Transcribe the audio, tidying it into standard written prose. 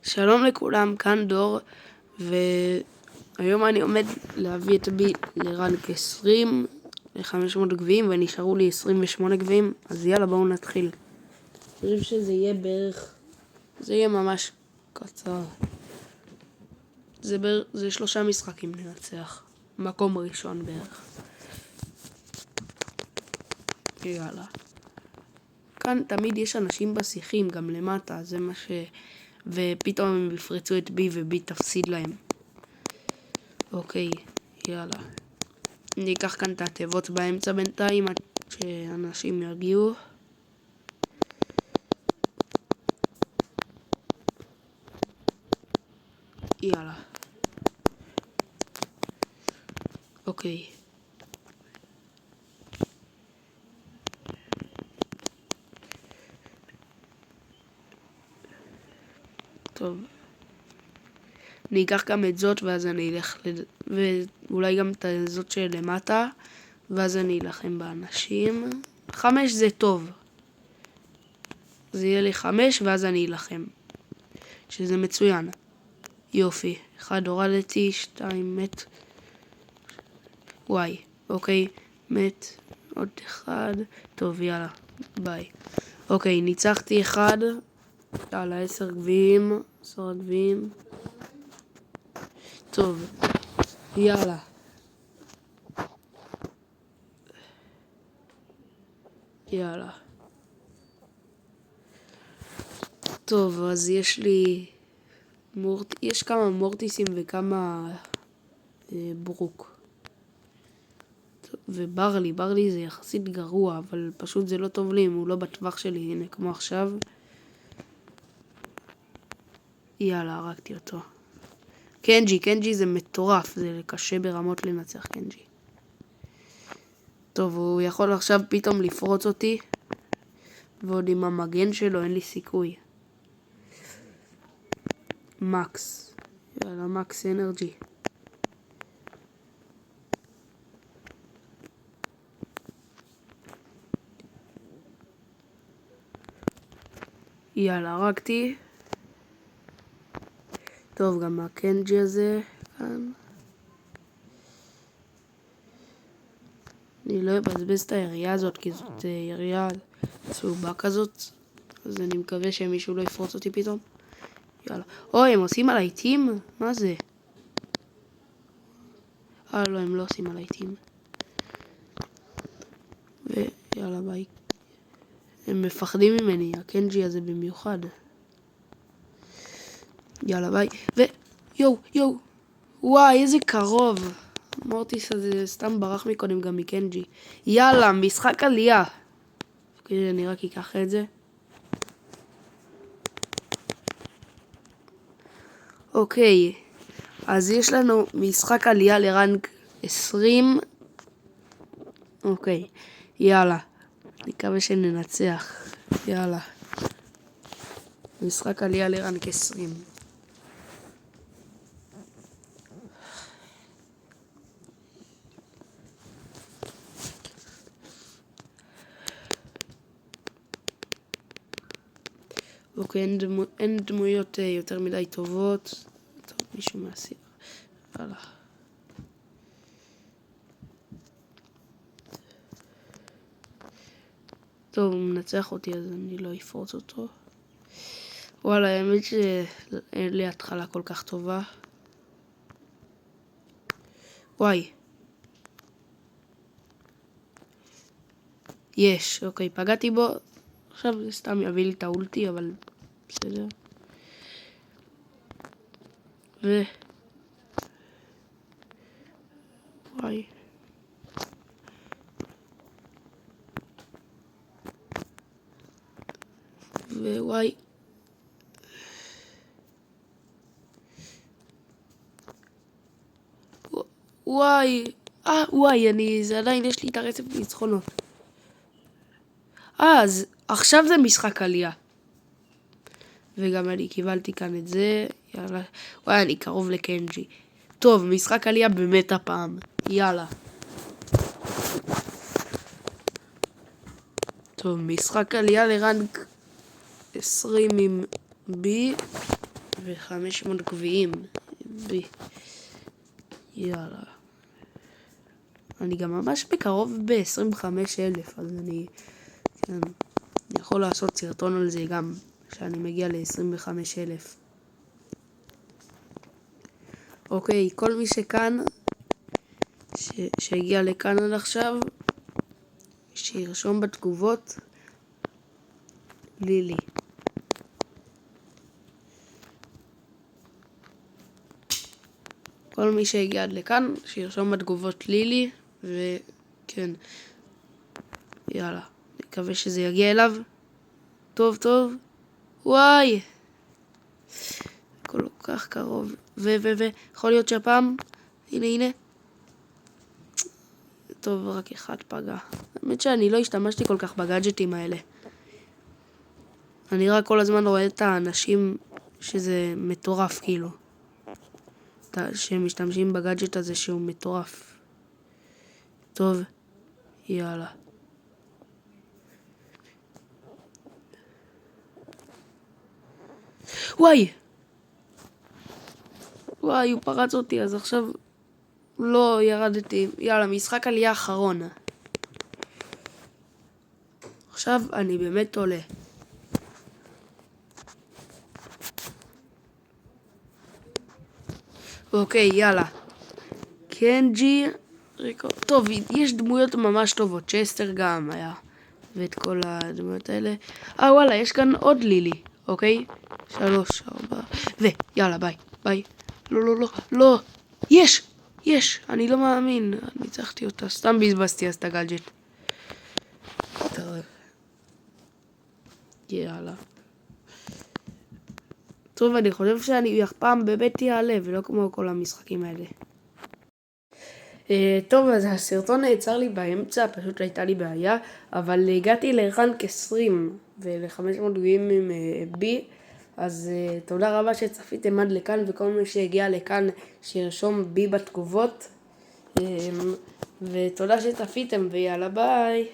שלום לכולם, כאן דור, והיום אני עומד להביא את בי לרנק 20 ל-500 גביעים, ונשארו לי 28 גביעים, אז יאללה בואו נתחיל. אני חושב שזה יהיה בערך, זה יהיה ממש קצר. זה 3 משחקים ננצח, מקום ראשון בערך. יאללה. כאן תמיד יש אנשים בשיחים, גם למטה, זה מה ש... ופתאום הם יפרצו את בי ובי תפסיד להם. אוקיי, יאללה. אני אקח כאן את התיבות באמצע בינתיים עד שאנשים יגיעו. יאללה. אוקיי. טוב. אני אקח גם את זאת ואז אני אלך ואולי גם את זאת שלמטה ואז אני אלחם באנשים. 5 זה טוב. זה יהיה לי 5 ואז אני אלחם. שזה מצוין. יופי. 1 הורדתי, 2 מת. וואי. אוקיי. מת. עוד 1. טוב, יאללה. ביי. אוקיי, ניצחתי 1. יאללה, 10 גביעים. 10 גביעים. טוב. יאללה. יאללה. טוב, אז יש לי... יש כמה מורטיסים וכמה ברוק. וברלי זה יחסית גרוע, אבל פשוט זה לא טוב לי אם הוא לא בטווח שלי, הנה כמו עכשיו. יאללה, הרגתי אותו. קנג'י זה מטורף, זה קשה ברמות לנצח קנג'י. טוב, הוא יכול עכשיו פתאום לפרוץ אותי, ועוד עם המגן שלו אין לי סיכוי. מקס. יאללה, מקס אנרג'י. יאללה, הרגתי. טוב, גם הקנג'י הזה כאן. אני לא אבזבז את הירייה הזאת, כי זאת ירייה צהובה כזאת. אז אני מקווה שמישהו לא יפרוץ אותי פתאום. יאללה. אוי, הם עושים עליי טים? מה זה? לא, הם לא עושים עליי טים. ויאללה, ביי. הם מפחדים ממני, הקנג'י הזה במיוחד. יאללה, ביי. יואו. וואי, איזה קרוב. מורטיס הזה סתם ברח מקודם גם מקנג'י. יאללה, משחק עלייה. אני רק אקח את זה. אוקיי. אז יש לנו משחק עלייה לרנק 20. אוקיי. יאללה. אני מקווה שננצח. יאללה. משחק עלייה לרנק 20. אוקיי, אין דמויות יותר מדי טובות. טוב, מישהו מהסיר. יאללה. טוב, הוא מנצח אותי אז אני לא אפרוץ אותו. וואלה, האמת שאין לי התחלה כל כך טובה. וואי. יש, אוקיי, פגעתי בו. עכשיו זה סתם יביא לי את האולטי, אבל בסדר. וואי. וואי. וואי, זה עדיין יש לי את הרצף ניצחונות. אז עכשיו זה משחק עלייה. וגם אני קיבלתי כאן את זה. יאללה. וואי, אני קרוב לקנג'י. טוב, משחק עלייה באמת הפעם. יאללה. טוב, משחק עלייה לרנק 20 עם בי. ו500 גביעים. יאללה. אני גם ממש בקרוב ב-25,000, אז אני יכול לעשות סרטון על זה גם, כשאני מגיע ל-25,000. אוקיי, כל מי שכאן, שהגיע לכאן עד עכשיו, שירשום בתגובות לילי. כל מי שהגיע עד לכאן, שירשום בתגובות לילי, וכן, יאללה, מקווה שזה יגיע אליו. טוב, וואי, כל כך קרוב, יכול להיות שהפעם, הנה, טוב, רק אחד פגע. האמת שאני לא השתמשתי כל כך בגאדג'טים האלה. אני רק כל הזמן רואה את האנשים שזה מטורף, כאילו. שהם משתמשים בגאדג'ט הזה שהוא מטורף. טוב, יאללה. וואי, הוא פרץ אותי, אז עכשיו לא ירדתי. יאללה, משחק עלייה אחרון. עכשיו אני באמת עולה. אוקיי, יאללה. קנג'י, טוב, יש דמויות ממש טובות. צ'סטר גם היה, ואת כל הדמויות האלה. וואלה, יש כאן עוד לילי, אוקיי? 3, 4, ויאללה, ביי. לא. יש, אני לא מאמין. ניצחתי אותה, סתם בזבזתי אז את הגאדג'ט. טוב. יאללה. טוב, אני חושב שאני אף פעם באמת יעלה, ולא כמו כל המשחקים האלה. טוב, אז הסרטון נעצר לי באמצע, פשוט הייתה לי בעיה, אבל הגעתי לרנק 20 ול-500 גביעים עם בי, אז תודה רבה שצפיתם עד לכאן, וכל מי שהגיע לכאן שירשום בי בתגובות, ותודה שצפיתם, ויאללה ביי.